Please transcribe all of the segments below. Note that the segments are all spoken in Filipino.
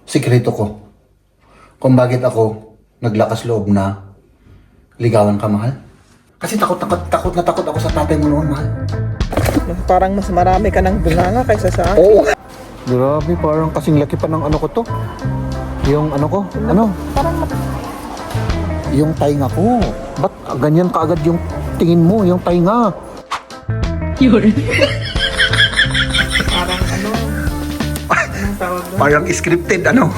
sikreto ko kung bakit ako naglakas loob na ligawan ka, mahal. Kasi takot na takot ako sa tatay mo noon, mahal. Parang mas marami ka ng bunganga kaysa sa akin. Oo. Grabe, parang kasing laki pa ng ano ko to. Yung ano ko, ano? Parang Yung tainga ko. Ba't ganyan kaagad yung tingin mo, yung tainga? parang ano. Anong tawag doon? Parang scripted, ano?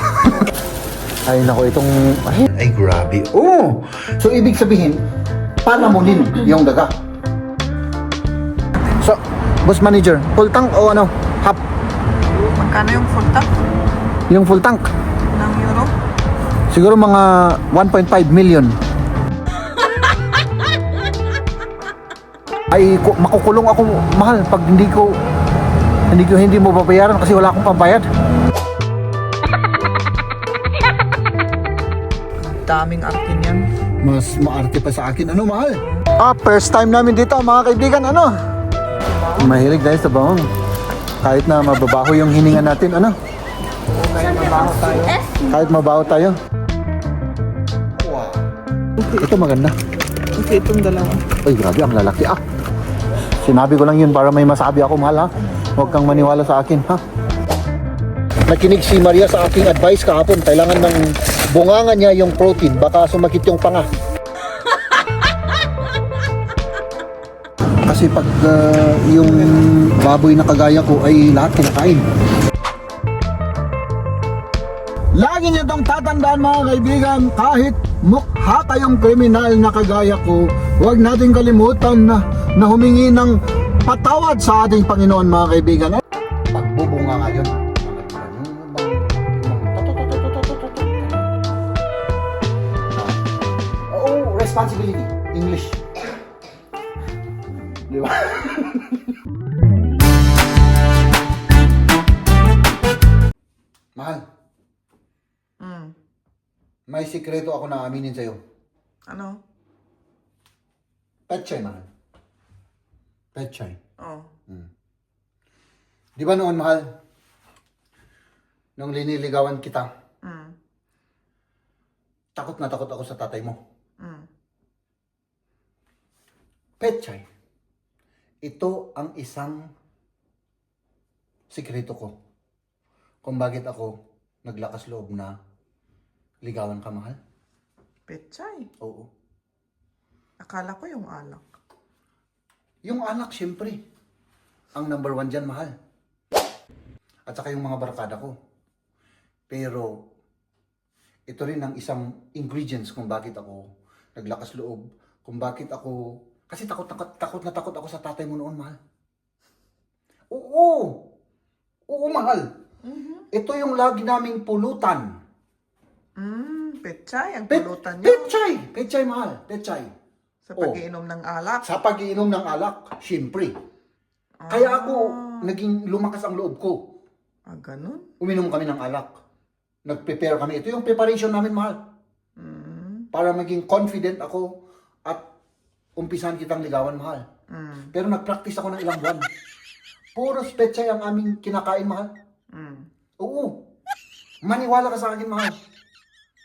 Ay, nako, itong... Ay, grabe. Oh! So, ibig sabihin, palamunin yung daga. So, boss manager, full tank o ano? Half? Magkano yung full tank Yung full tank? ng euro? Siguro mga 1.5 million. Ay, makukulong ako, mahal, pag hindi mo babayaran kasi wala akong pambayad. Daming akin yan. Mas maarte pa sa akin, ano, mahal? First time namin dito, mga kaibigan, ano? Mahilig dahil sa bawang. Kahit na mababaho yung hininga natin, ano? Kahit mabaho tayo. Kahit mabaho tayo. Wow. Ito maganda. Okay, itong dalawa. Ay, grabe, ang lalaki, ah. Sinabi ko lang yun para may masabi ako, mahal, ha? Huwag kang maniwala sa akin, ha? Nakinig si Maria sa aking advice kahapon. Kailangan ng bunganga niya yung protein. Baka sumakit yung panga. Kasi pag yung baboy na kagaya ko ay lahat kinakain. Lagi niyo itong tatandaan, mga kaibigan, kahit mukha kayong kriminal na kagaya ko, huwag natin kalimutan na humingi ng patawad sa ating Panginoon, mga kaibigan. Pagbubunga nga yun. Oh, responsibility. English. Di ba? Mahal, may sikreto ako na aminin sa'yo. Ano? Petchay, mahal. Petchay. Oh. Di ba noon, mahal? Nung liniligawan kita, takot na takot ako sa tatay mo. Petchay. Ito ang isang sikreto ko kung bakit ako naglakas loob na ligawan ka, mahal. Pechay. Oo. Akala ko yung alak. Yung anak, syempre, ang number one dyan, mahal. At saka yung mga barkada ko. Pero, ito rin ang isang ingredients kung bakit ako naglakas loob. Kung bakit ako... Kasi takot na takot ako sa tatay mo noon, mahal. Oo! Oo, mahal. Ito yung lagi naming pulutan. Pechay. Ang pulutan niyo. Petchay, mahal. Petchay. Sa pag-iinom ng alak. Sa pag-iinom ng alak, syempre. Kaya ako, naging lumakas ang loob ko. Ganun? Uminom kami ng alak. Nag-prepare kami. Ito yung preparation namin, mahal. Para maging confident ako at umpisan kitang ligawan, mahal. Pero nag-practice ako ng ilang buwan. Puro petchay ang aming kinakain, mahal. Oo. Maniwala ka sa akin, mahal.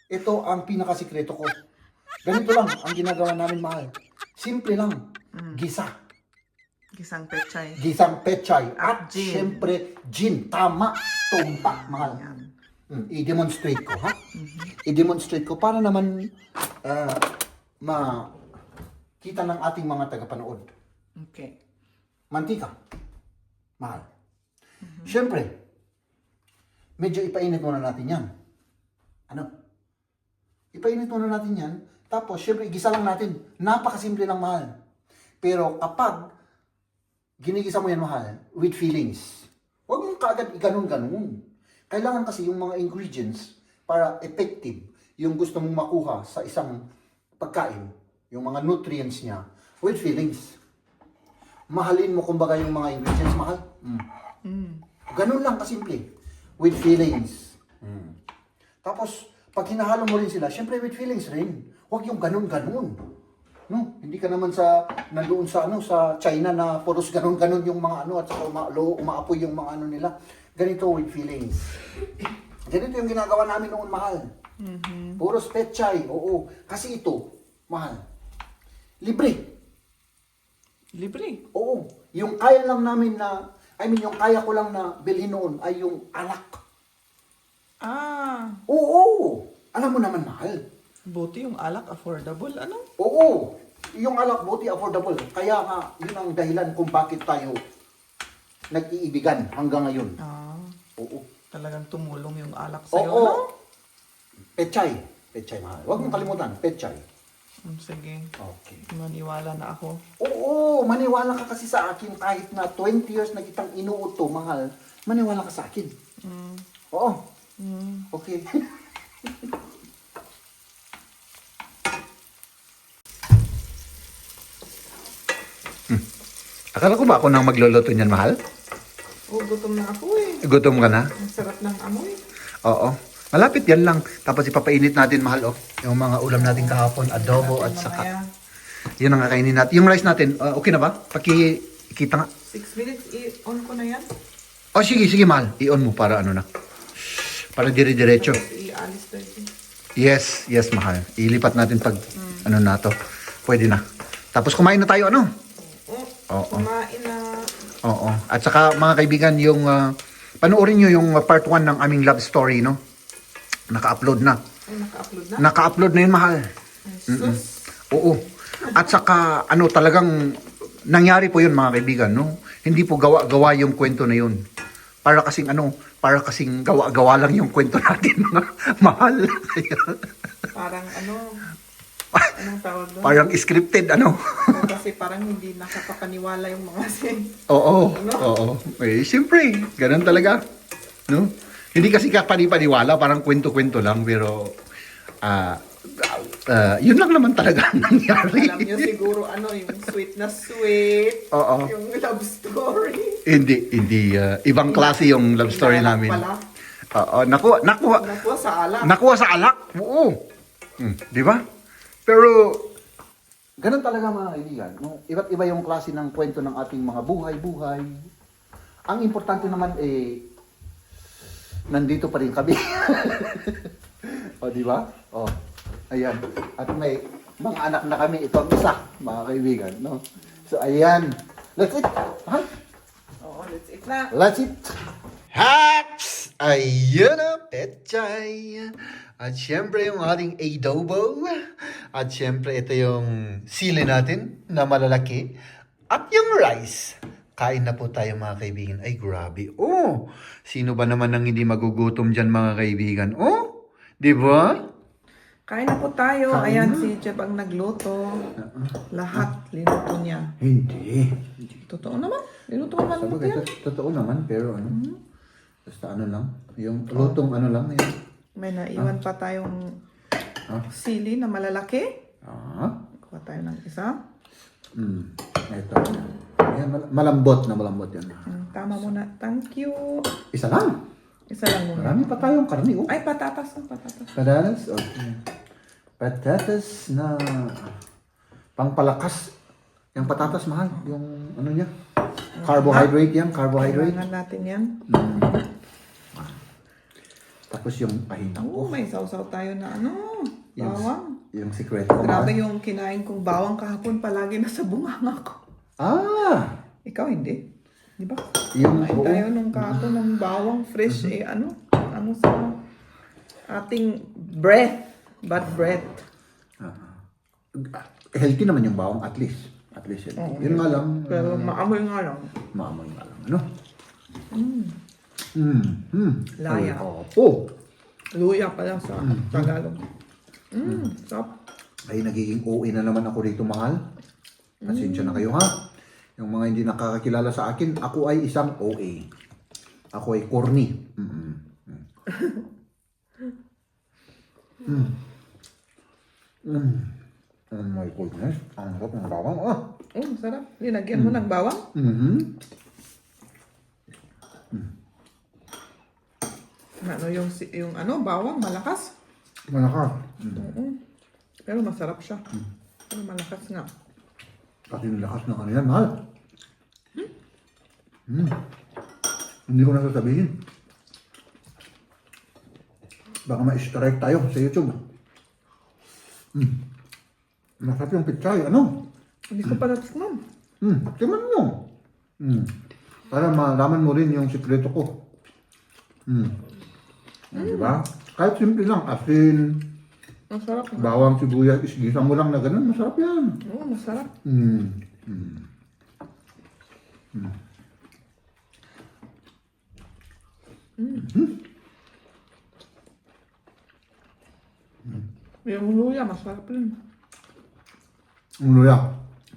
Ito ang pinakasikreto ko. Ganito lang ang ginagawa namin, mahal. Simple lang. Gisa. Gisang pechay. Gisang petchay. At Gin. syempre, gin. Tama. Tumpak, mahal. I-demonstrate ko, ha? I-demonstrate ko para naman makita ng ating mga tagapanood. Okay. Mantika. Mahal. Syempre, medyo ipainit muna natin yan. Ano? Ipainit muna natin yan. Tapos, syempre, igisa lang natin. Napakasimple lang, mahal. Pero kapag ginigisa mo yan, mahal, with feelings, huwag mong kaagad iganon-ganon. Kailangan kasi yung mga ingredients para effective, yung gusto mong makuha sa isang pagkain, yung mga nutrients niya, with feelings. Mahalin mo kumbaga yung mga ingredients, mahal. Ganun lang kasimple. With feelings. Tapos, pag hinahalo mo rin sila, syempre with feelings rin. Huwag yung ganun-ganun. No, hindi ka naman nandoon sa China na puros ganun-ganun yung mga at saka umaapoy yung mga nila. Ganito with feelings. Ganito yung ginagawa namin noon, mahal. Puros pechay, oo. Kasi ito, mahal. Libre. Libre. Oo. Yung kaya lang namin na, yung kaya ko lang na bilhin noon ay yung alak. Ah, Oo. Alam mo naman, mahal. buti yung alak affordable, ano? Oo. Yung alak, buti affordable. Kaya nga, yun ang dahilan kung bakit tayo nag-iibigan hanggang ngayon. Ah, Oo. talagang tumulong yung alak sa'yo, Oo. no? Pechay. Pechay, mahal. Huwag mong kalimutan, pechay. Sige, Okay. maniwala na ako. Oo, maniwala ka kasi sa akin kahit na 20 years na kitang inuuto, mahal. Maniwala ka sa akin. Oo. Okay. Akala ko ba ako nang magluluto niyan, mahal? Oh, gutom na ako eh. Gutom ka na? Ang sarap ng amoy. Oo. Malapit yan lang. Tapos ipapainit natin, mahal, oh. Yung mga ulam natin kahapon, adobo at saka. Mamaya, Yun ang kakainin natin. Yung rice natin, okay na ba? Pakikita nga. 6 minutes, i-on ko na yan. Oh, sige, sige, mahal. I-on mo para ano na. Para dire-diretso. Tapos i-alis na ito. Yes, yes, mahal. Ilipat natin pag ano na to. Pwede na. Tapos kumain na tayo, ano? Oo. Kumain na. Oo. At saka, mga kaibigan, yung panoorin nyo yung part 1 ng aming love story, no? Naka-upload na. Ay, naka-upload na? Naka-upload na yun, mahal. Sus. Oo. At saka, ano, talagang nangyari po yun, mga kaibigan, no? Hindi po gawa-gawa yung kwento na yun. Para kasing gawa-gawa lang yung kwento natin, mga mahal. Parang anong tawag doon? Parang scripted, ano? O, kasi parang hindi nakakapaniwala yung mga Oo, Ano? oo. Eh, siyempre, ganun talaga. No? Hindi kasi kapani-paniwala, parang kwento-kwento lang, pero yun lang naman talaga ang nangyari. Alam niyo siguro yung sweet na sweet. Oo. Yung love story. Hindi. Ibang klase yung love story Inalak namin. pala. Oo, Nakuha sa alak. nakuha sa alak. Oo. Di ba? Pero, ganun talaga mga kaibigan. No? Iba't iba yung klase ng kwento ng ating mga buhay-buhay. Ang importante naman nandito pa rin kami. O, di ba? O, ayan. At may mga anak na kami. Ito ang isa, mga kaibigan. No? So, ayan. Let's eat. Ha? Oo, let's eat na. Let's eat. Hats! Ayun na, pechay. At syempre yung ating adobo. At syempre ito yung sili natin na malalaki. At yung rice. Kain na po tayo mga kaibigan. Ay grabe. Oh, sino ba naman ang hindi magugutom dyan mga kaibigan? Oh, di ba? Kain na po tayo. Kain Ayan, na. si Jeb ang nagluto. Lahat linuto niya. Hindi. Totoo naman. Linuto naman mo Sabagay, yan. totoo naman, pero ano? Basta ano lang. Yung lutong ano lang. Yung, May naiwan pa tayong sili na malalaki. Kuha tayo ng isa. Ito. Ayan, malambot yan. Tama muna. Thank you. Isa lang. Isa lang muna. Marami pa tayong karni. Oh. Ay, patatas. Patatas. Patatas? Okay. Patatas na pangpalakas. Yung patatas, mahal. Yung ano niya. Carbohydrate yan. Carbohydrate. Kailangan natin yan. Tapos yung pahinang Oh, ko. may sausaw tayo na bawang. Yung sikreto ko, Grabe mahal. yung kinain kong bawang kahapon palagi nasa bunganga ko. Ah! Ikaw hindi. Di ba? Yung, Kumain tayo nung kahapon ng bawang fresh ano sa ating breath. Bad breath. healthy naman yung bawang, at least. At least healthy. Oo. Yun nga lang. Pero maamoy nga lang. Maamoy nga lang. Ano? Laya. Ay, opo. Luya pala sa Tagalog. Sarap. Ay, nagiging OA na naman ako rito, mahal. Pasensya na kayo, ha? Yung mga hindi nakakakilala sa akin, ako ay isang OA. Ako ay corny. Oh my goodness. Ang sarap ng bawang, ah. Sarap. Linagyan mo ng bawang. Ano yung bawang malakas. Malakas. Pero masarap siya. Pero malakas nga. Kasi yung lakas ng ano yan, mahal. Hindi ko nasasabihin. Baka ma-strike tayo sa YouTube. Masarap yung pichay. Ano? Hindi ko pa natikman. Tingnan mo. Para malaman mo rin yung sikreto ko. Diba? Kahit simple lang. Asin, Masarap. bawang, sibuyas, isgisa mo lang na ganun. Masarap yan. Oo, masarap. Yung luya, masarap rin. Ang luya.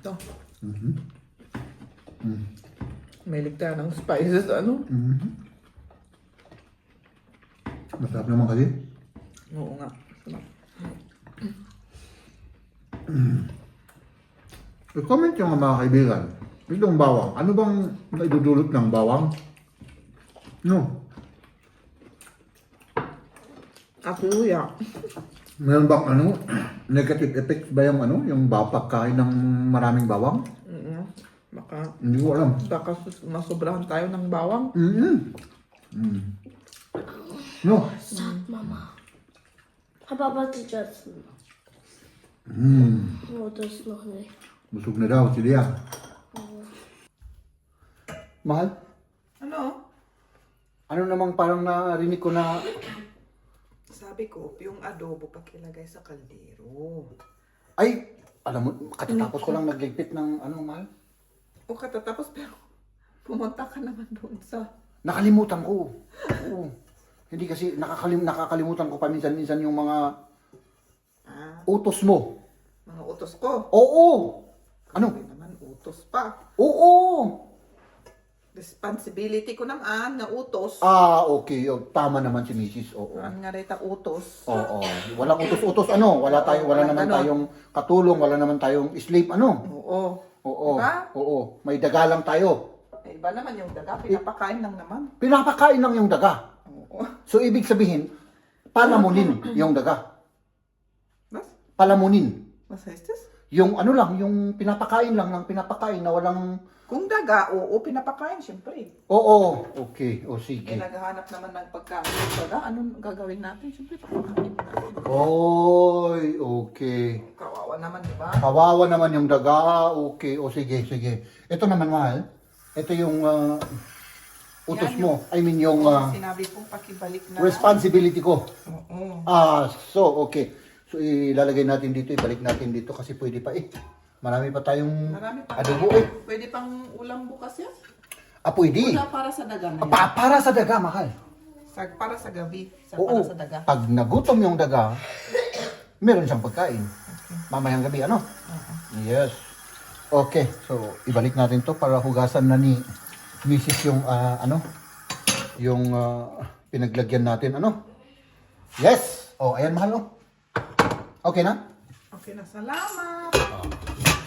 Ito. May tayo ng spices, ano? Masarap naman kasi. Oo nga. Masarap. I-comment yung mga kaibigan. Itong bawang. Ano bang naidudulot ng bawang? No. At luya. Meron bang negative effects ba yung yung pagkain ng maraming bawang? Baka Hindi ko alam. masobrahan tayo ng bawang. No. Stop, Mama. How about the Johnson? Oh, das noch nicht. Busog na daw si Lia. Mahal? Ano? Ano namang parang narinig ko na Sabi ko, yung adobo pakilagay sa kaldero. ay, alam mo, katatapos ko lang nagligpit ng mahal. O katatapos pero pumunta ka naman doon sa... Nakalimutan ko. Oo. Hindi kasi nakakalimutan ko paminsan-minsan yung mga utos mo. Mga utos ko. Oo. Ano? Hindi naman utos pa. Oo. Responsibility ko naman na utos. Okay. Tama naman si Mrs. Oo. Ang nga rita utos. Oo. Walang utos-utos wala naman tayong katulong, wala naman tayong slave Oo. Oo. Diba? Oo. May daga lang tayo. Eh, iba naman yung daga. Pinapakain lang naman. Pinapakain lang yung daga. Oo. So ibig sabihin, palamunin yung daga. Mas? Palamunin. Was heißt das? Yung yung pinapakain lang ng pinapakain na walang Kung daga, oo, pinapakain, syempre. Oo. Okay. O Eh, sige. naghahanap naman ng pagkain ng daga. Anong gagawin natin? Syempre, papakain natin. Oy, okay. Kawawa naman, di ba? Kawawa naman yung daga. Okay. O sige. Ito naman, mahal. Ito yung utos Yan, mo. I mean, yung Sinabi kong pakibalik na. responsibility ko. Oo. So, okay. So, ilalagay natin dito, ibalik natin dito kasi pwede pa Marami pa tayong Marami pa. adobo Pwede pang ulam bukas yan? Pwede. Wala para sa daga na yan. Para sa daga, mahal. Para sa gabi. Oo. Para sa daga. Pag nagutom yung daga, meron siyang pagkain. Mamayang gabi, ano? Yes. Okay. So, ibalik natin to para hugasan na ni Mrs. yung, yung pinaglagyan natin, Yes. Ayan, mahal, Okay na? Okay na, salamat.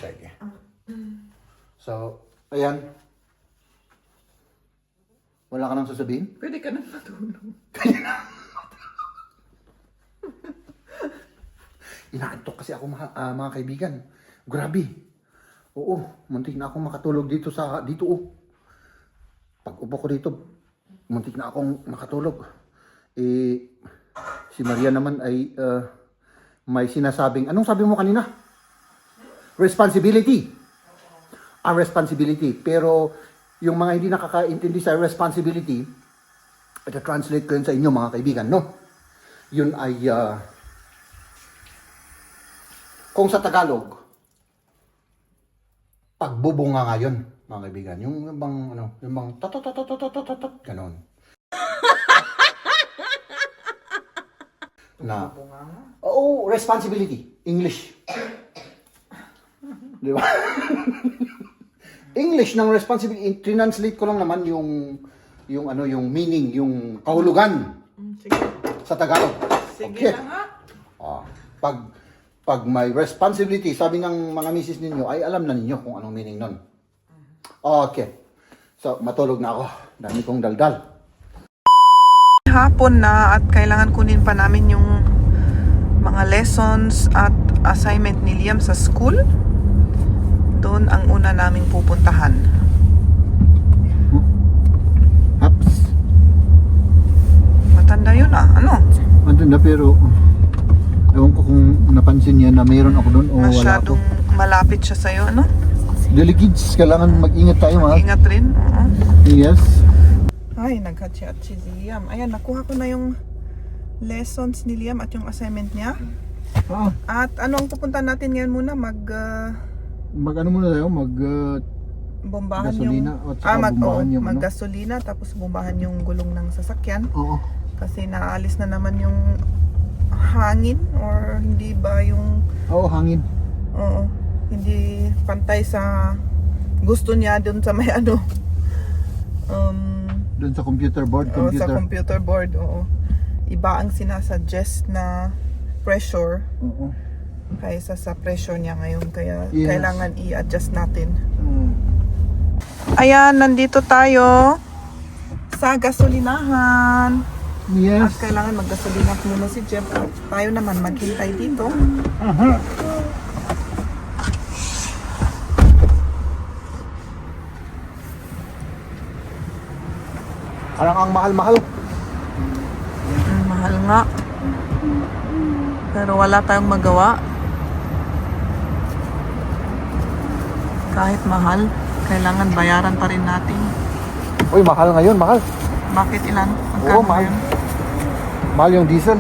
Sige. So, ayan. Wala ka nang sasabihin? Pwede ka nang matulog. Inaantok kasi ako mga kaibigan. Grabe. Oo, muntik na akong makatulog dito. Pag upo ko dito, muntik na akong makatulog. Si Maria naman ay may sinasabing, anong sabi mo kanina? Responsibility. Responsibility. Pero yung mga hindi nakakaintindi sa responsibility, ita-translate ko yun sa inyo mga kaibigan, no? Yun ay, kung sa Tagalog, pagbubunga nga yun, mga kaibigan. Yung bang, yung bang, ganon. Na, responsibility. English. Di ba? English ng responsibility, translate ko lang naman yung meaning, yung kahulugan Sige. sa Tagalog. Sige na nga. Pag may responsibility, sabi ng mga misis ninyo, ay alam na ninyo kung anong meaning nun. Okay. So, matulog na ako. Dami kong daldal. Hapon na at kailangan kunin pa namin yung mga lessons at assignment ni Liam sa school. Doon ang una naming pupuntahan. Haps. Matanda yun ano? Andun na pero ewan ko kung napansin niya na mayroon ako doon o wala ako. Masyadong malapit siya sa'yo, ano? Dili kids, kailangan mag-ingat tayo mahal. Ingat rin. Oo. Yes. Ay, naghatsi-hatsi si Liam. Ayan, nakuha ko na yung lessons ni Liam at yung assignment niya. Ah, At ano ang pupunta natin ngayon muna? mag-ano muna tayo, Bombahan Gasolina yung... at saka bombahan yung ano? maggasolina tapos bombahan yung gulong ng sasakyan. oo. Kasi naalis na naman yung hangin or hindi ba yung... Oo, hangin. Oo, hindi pantay sa gusto niya dun sa may ano. Doon sa computer board, Oo, sa computer board, oo. Iba ang sinasuggest na pressure Oo. kaysa sa pressure niya ngayon. Kaya Yes. kailangan i-adjust natin. Mm. Ayan, nandito tayo sa gasolinahan. At Yes. kailangan maggasolina muna si Jeff. At tayo naman maghintay dito. Aha. Parang ang mahal-mahal. Mahal nga. Pero wala tayong magawa. Kahit mahal, kailangan bayaran pa rin natin. Uy, mahal ngayon, mahal. Bakit ilan? Oo, mahal. yun? Mahal yung diesel.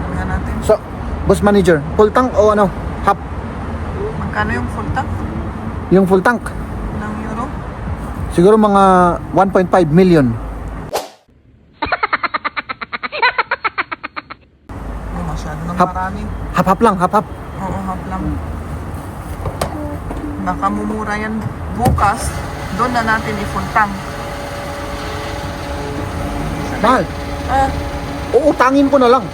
Tingnan natin. So, boss manager, full tank o ano? Half? Magkano yung full tank? Yung full tank? Ilang euro? Siguro mga 1.5 million. Oh, masyado nang Hap. marami. Half-half lang, half-half. Oo, half lang. Baka mumura yan bukas. Doon na natin i-full tank. Mahal. Ah, Uutangin ko na lang.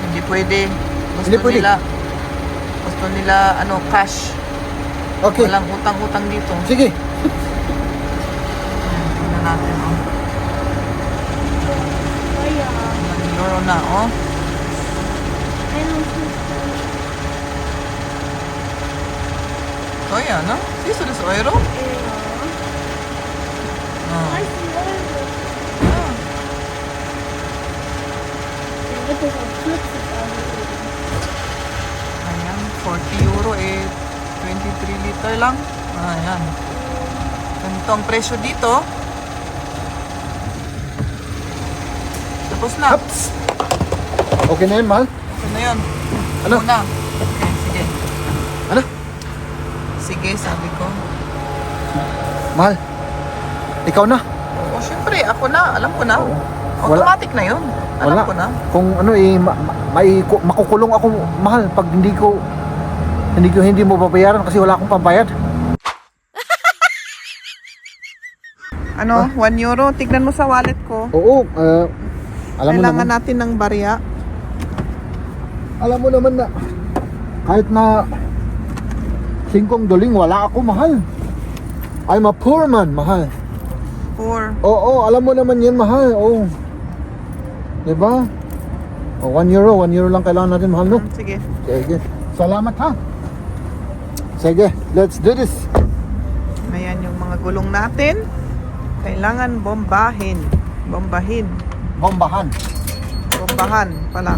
hindi pwede. Gusto Hindi pwede. nila ano, cash. Okay. Walang utang-utang dito. Sige. Tingnan natin, oh. Kaya, Ilang euro na, oh. ayun. Oh, yan, no? Siso des euro? Oh. Ay, siguro. Ah. Ito sa 50,000. Ayan, 40 euro, 23 liter lang. Ayan. Ganito ang presyo dito. Tapos na. Ups. Okay na yun, mahal. Okay na yun. Ano? Muna. Okay, sige. Ano? Sige, sabi ko. Mahal. Ikaw na. Oo, syempre, ako na. Alam ko na. Wala. Automatic na yun. Alam Wala. ko na. Kung ano makukulong ako, mahal, pag hindi mo babayaran kasi wala akong pambayad. Ano, 1 euro? Tignan mo sa wallet ko. Oo, alam mo Kailangan naman. natin ng barya. Alam mo naman na kahit na 5 doling wala ako, mahal. I'm a poor man, mahal. Poor. Oo, alam mo naman yan, mahal. Oo. Diba? O, 1 euro lang kailangan natin, mahal, no? Sige. Sige. Salamat, ha? Sige, let's do this. Ayan yung mga gulong natin. Kailangan bombahin. Bombahin. Bombahan. Bombahan pala.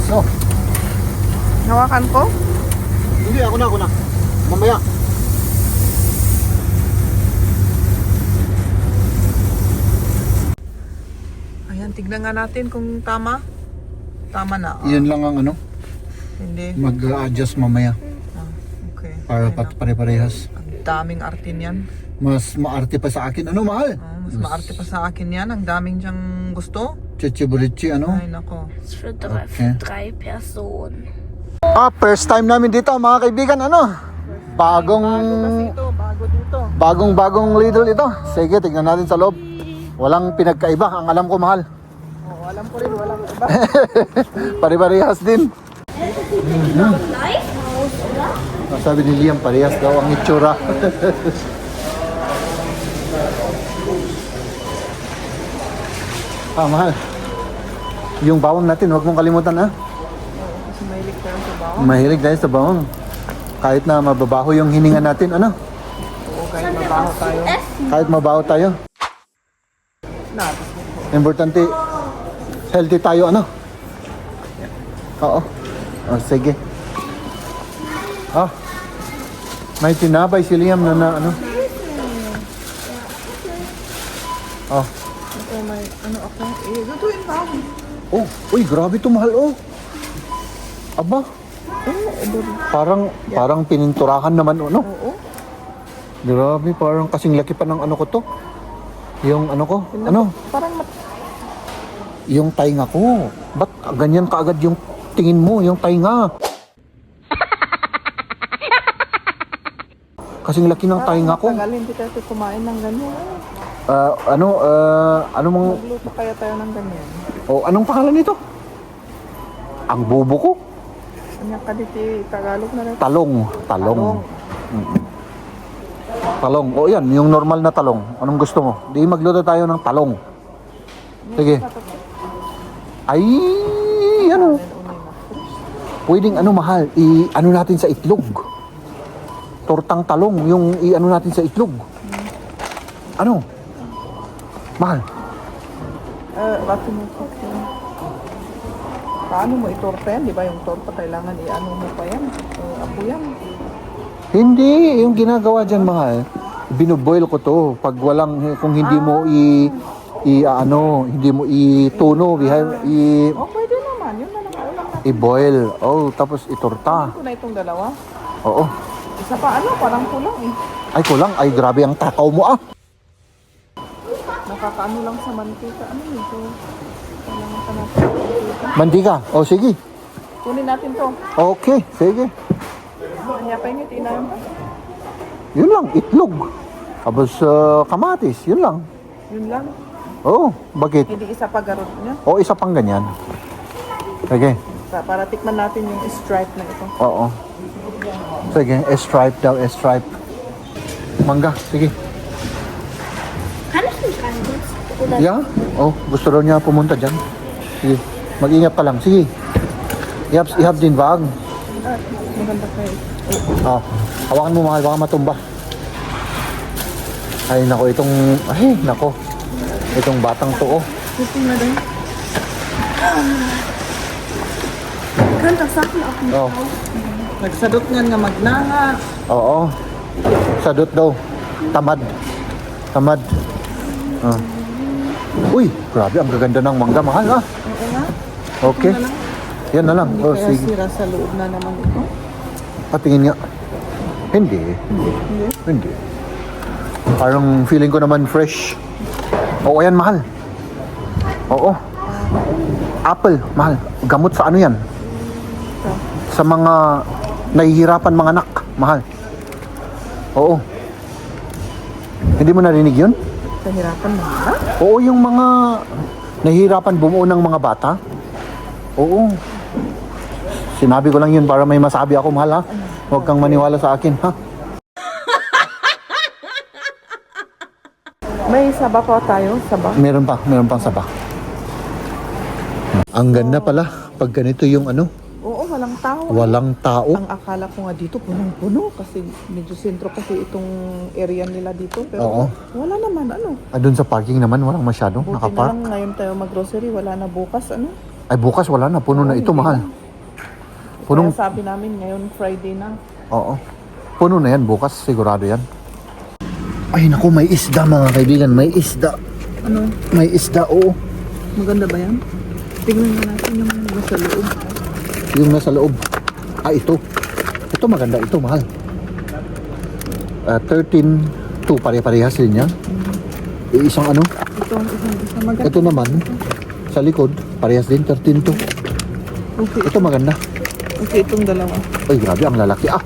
So, Hawakan ko? hindi, ako na. Mamaya. Ayan, tignan nga natin kung tama. Tama na. Yan lang ang ano, Hindi. mag-adjust mamaya Ah, okay. para Okay na. pare-parehas. Ang daming artin yan. Mas maarte pa sa akin, ano, mahal? Mas maarte pa sa akin yan. Ang daming diyang gusto. Chichi-burichi, ano? Ay, nako. Für Okay. drei Personen. First time namin dito, mga kaibigan, ano? Bago kasi ito. Bago dito. Bagong Lidl ito. Sige, tignan natin sa loob. Walang pinagkaiba, ang alam ko, mahal. Oo, alam ko rin. Walang iba. Pare-parehas din. Gleich aus, oder? Sabi ni Liam, parehas daw ang itsura. Mahal. Yung bawang natin, huwag mong kalimutan, ha? Kasi mahilig tayo sa bawang. Mahilig tayo sa bawang. Kahit na mababaho yung hininga natin, ano? Oo, kahit mabaho tayo. Kahit mabaho tayo. Importante, healthy tayo, ano? Oo. Oh, sige. May tinapay si Liam na ano? Oh. Ito may ano ako. Lutuin pa ako. Oh, uy, grabe to, mahal, oh. Aba, parang pininturahan naman, ano? Oo. Grabe, parang kasing laki pa ng ano ko to. Yung ano ko, ano? Parang Yung tainga ko. Ba't ganyan kaagad yung tingin mo, yung tainga? Kasing laki ng tainga ko. Tagal hindi tayo kumain ng ganyan. Ano mong... Magluto kaya tayo ng ganyan. Oh, anong pangalan nito? Ang bubo ko? Kanya ka dito Tagalog na rin. Talong. Talong. O yan, yung normal na talong. Anong gusto mo? Di magluto tayo ng talong. Sige. Ay, ano? Pwedeng ano, mahal, i-ano natin sa itlog. Tortang talong, yung i-ano natin sa itlog. Ano? Mahal. Bakit mo paano mo itorta yan? Di ba yung torta kailangan i-ano mo pa yan? Apo yan. Hindi, yung ginagawa dyan, mahal, binuboil ko to. Pag walang, kung hindi mo hindi mo ituno, Pwede naman. Yun na lang ulam natin. i-boil. Oh, tapos itorta. Ito na itong dalawa. Oo. Isa pa parang kulang eh. Ay, kulang. Ay, grabe ang takaw mo, ah. Nakakaano lang sa mantika. Ano nito? Kailangan pa natin mantika. Mantika. Oh, sige. Kunin natin to. Okay, sige. Kanya pa yung itinayon pa. Yun lang, itlog. Tapos kamatis, yun lang. Yun lang. Oh, bakit? Hindi isa pa garot niya. Oh, isa pang ganyan. Sige. Para tikman natin yung stripe na ito. Oo. Sige, stripe daw, stripe. Mangga, sige. Kann ich nicht rein? Oder Yeah? Oh, gusto daw niya pumunta dyan. Sige, mag-ingat ka lang. Sige. Ihab din wag. Maganda kayo. Oh, hawakan mo, mahal, baka matumba. Ay, nako, itong batang to, oh. Ito na din. ihr könnt doch Sachen auf mich Oh, Nagsadot nga magnanga. oo. Sadot daw. Tamad. Ah. Uy, grabe, ang gaganda ng mangga, mahal, ah. Oo nga. Okay. Yan na lang. Hindi Oh, kaya sige. sira sa loob na naman ito. Patingin nga. Hindi. Parang feeling ko naman fresh. Oo, yan, mahal. Oo. Apple, mahal. Gamot sa ano yan? Sa mga nahihirapan mga anak, mahal. Oo. Hindi mo narinig yun? Kahirapan mo na. Oo, yung mga nahihirapan bumuo ng mga bata. Oo. Sinabi ko lang yun para may masabi ako, mahal, ha? Huwag kang maniwala sa akin, ha? May saba pa tayo, saba. Meron pang saba. Ang ganda pala pag ganito yung ano, Oo, walang tao. walang tao. Ang akala ko nga dito punong-puno kasi medyo sentro kasi itong area nila dito. Pero Oo. wala naman, Doon sa parking naman, walang masyadong Buti na nakapark. lang ngayon tayo mag-grocery, wala na bukas, Ay, bukas wala na, puno na ito, hindi mahal. na. Punong, Kaya sabi namin ngayon Friday na. oo. Puno na yan, bukas, sigurado yan. Ay, naku, may isda, mga kaibigan, may isda. Ano? May isda, oo. Maganda ba yan? Tingnan na natin yung nasa loob. Yung nasa loob. Ah, ito. Ito maganda, ito, mahal. 13.2, pare-parehas din yan. Isang ano, Ito ang isa maganda. ito naman, sa likod, parehas din, 13.2. Okay, Ito maganda. okay itong dalawa. Ay, grabe, ang lalaki. Ah,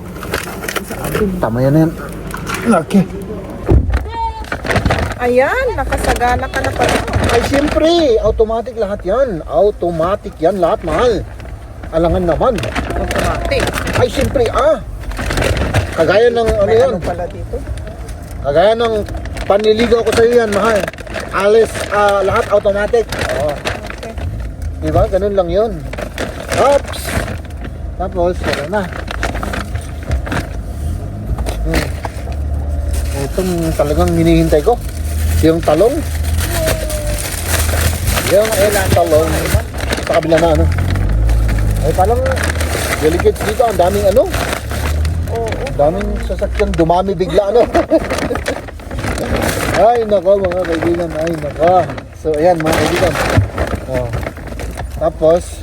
Sa atin. tama yan na yan. Laki. Ayan, nakasagana ka na pala. Ay, siyempre, automatic lahat yan. Automatic yan lahat, mahal. Alangan naman. Automatic. Ay, siyempre, kagaya ng ano May yan. ano pala dito? Kagaya ng panliligaw ko sa'yo yan, mahal. Alis, lahat automatic. Oo. Okay. Diba? Ganun lang yun. Oops! Tapos, wala na. itong talagang hinihintay ko. Yung talong. Yung talong. Sa kabila na ano. Ay parang delicate dito. Ang daming ano. Oo. Daming sasakyan dumami bigla ano. Ay nako mga kaibigan. Ay nako. So ayan mga kaibigan. Oh. Tapos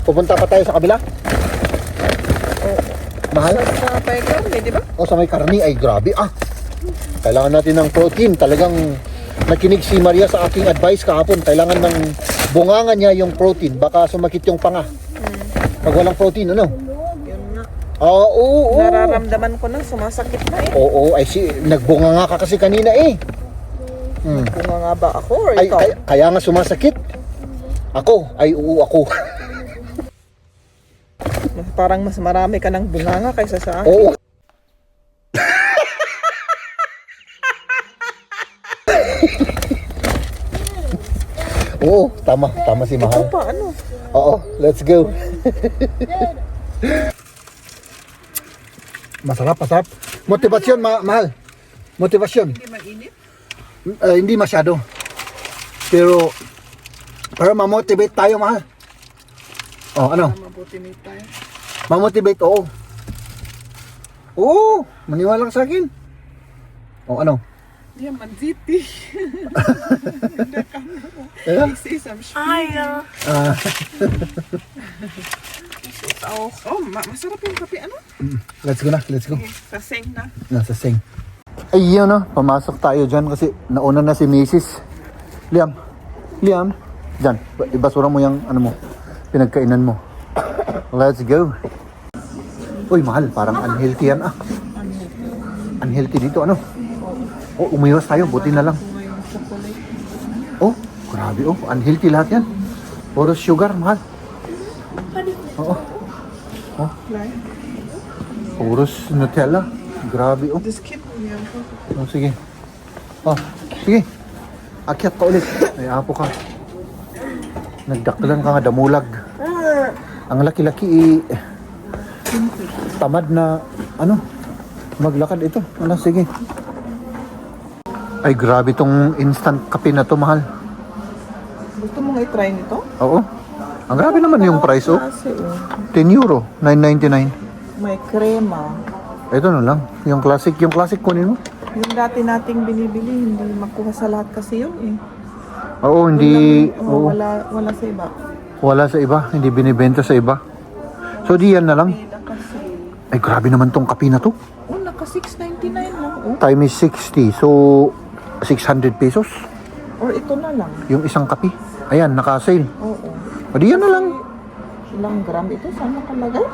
pupunta pa tayo sa kabila. Mahal? Sa playground, di ba? O sa may karni ay grabe ah. Kailangan natin ng protein. Talagang nakinig si Maria sa aking advice kahapon. Kailangan ng bunganga niya yung protein. Baka sumakit yung panga. Pag walang protein, ano? Yun nga. Oo. Nararamdaman ko na, sumasakit na eh. Oo, ay si nagbunganga ka kasi kanina eh. Bunga nga ba ako or Ay, ikaw? kaya nga sumasakit. Ako, ay ako. Parang mas marami ka ng bunganga kaysa sa akin. Oo. Oo, tama si Ikaw Mahal. pa, ano? Oo, let's go. Masarap. Motivasyon, Mahal. Motivasyon. Hindi mainit? Hindi masyado. Pero, para ma-motivate tayo, Mahal. Oh, ano? Mabuti may tayo. Ma-motivate, oo. Oo, maniwala ka sa akin. Oh, ano? Yeah, manziti. Yeah? This is, I'm sure. Ah, Masarap yung kape, ano? let's go. Sa sink na. Nasa sing. Ay, yun no. Pamasok tayo dyan kasi nauna na si Mrs. Liam. Dyan. Ibasura mo yung ano mo. Pinagkainan mo. Let's go. Uy, Mahal. Parang unhealthy yan ah. Unhealthy dito ano. Oh, umiwas tayo. Buti na lang. Oh, grabe oh. Unhealthy lahat yan. Puro sugar, Mahal. Oo. Oh. Puro Nutella. Grabe oh. Just keep yan. Oh, sige. Oh, sige. Akyat ka ulit. Ay, apo ka. Nagdaklan ka nga, damulag. Ang laki-laki tamad na, ano, maglakad ito. Ano, sige. Ay, grabe tong instant kape na to, Mahal. Gusto mo nga i-try nito? Oo. Ang grabe naman yung price, oh. Kasi, 10 euro, 9.99. may krema. Ito na lang. Yung classic kunin mo. Yung dati nating binibili, hindi makuha sa lahat kasi yun eh. Oo, hindi, oo. Wala sa iba. Wala sa iba, hindi binibenta sa iba. So, di yan na lang. Kasi, Ay, grabe naman tong kape na to. naka 6.99 lang. Oh. Time is 60. So, 600 pesos. Or ito na lang. Yung isang kape. Ayan, naka-sale. Oo. O, di yan na lang. Ilang gram ito? Saan nakalagay?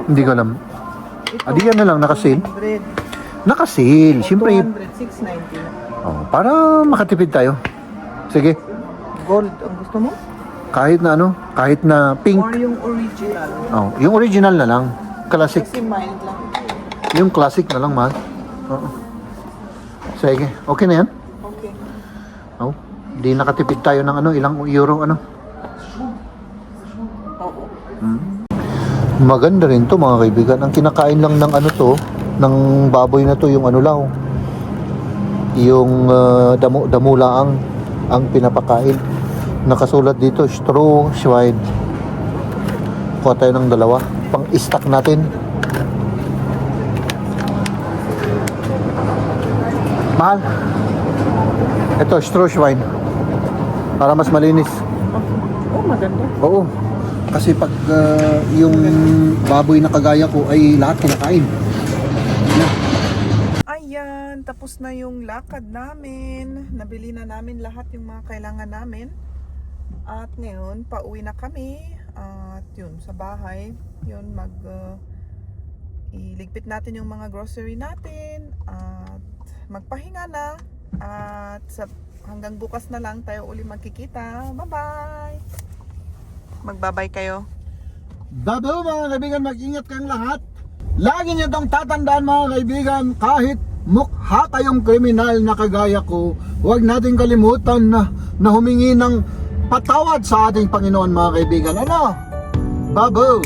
Hindi ko alam. Ito. Di yan na lang, naka-sale. 100. Naka-sale. Siyempre, 200, 690. oh, para makatipid tayo. Sige. Gold ang gusto mo? Kahit na ano, kahit na pink. Or yung original? Oh, yung original na lang. Classic. Kasi mild lang. Yung classic na lang, Mahal. Oo. Sige. Okay na yan? Okay. Oh. Di nakatipid tayo ng ano, ilang euro, ano. Oo. Maganda rin to mga kaibigan. Ang kinakain lang ng ano to, ng baboy na to, yung ano lang. Yung damula ang pinapakain. Nakasulat dito, straw swine. Kuha tayo ng dalawa. Pang-stack natin. Mahal. Ito, straw swine. Para mas malinis. Oh, maganda. Oo. Kasi pag yung baboy na kagaya ko ay lahat kinakain. Ayan, tapos na yung lakad namin. Nabili na namin lahat yung mga kailangan namin. At ngayon, pauwi na kami. At yun, sa bahay. Yun, iligpit natin yung mga grocery natin. At magpahinga na. At hanggang bukas na lang tayo uli magkikita. Bye-bye! Magbabay kayo. Babaw mga kaibigan, mag-ingat kayong lahat. Lagi niyo itong tatandaan mga kaibigan, kahit mukha kayong kriminal na kagaya ko, huwag natin kalimutan na humingi ng patawad sa ating Panginoon mga kaibigan. Ano? Babaw!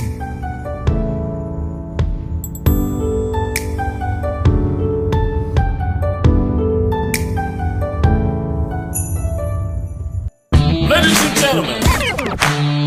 Ladies and gentlemen,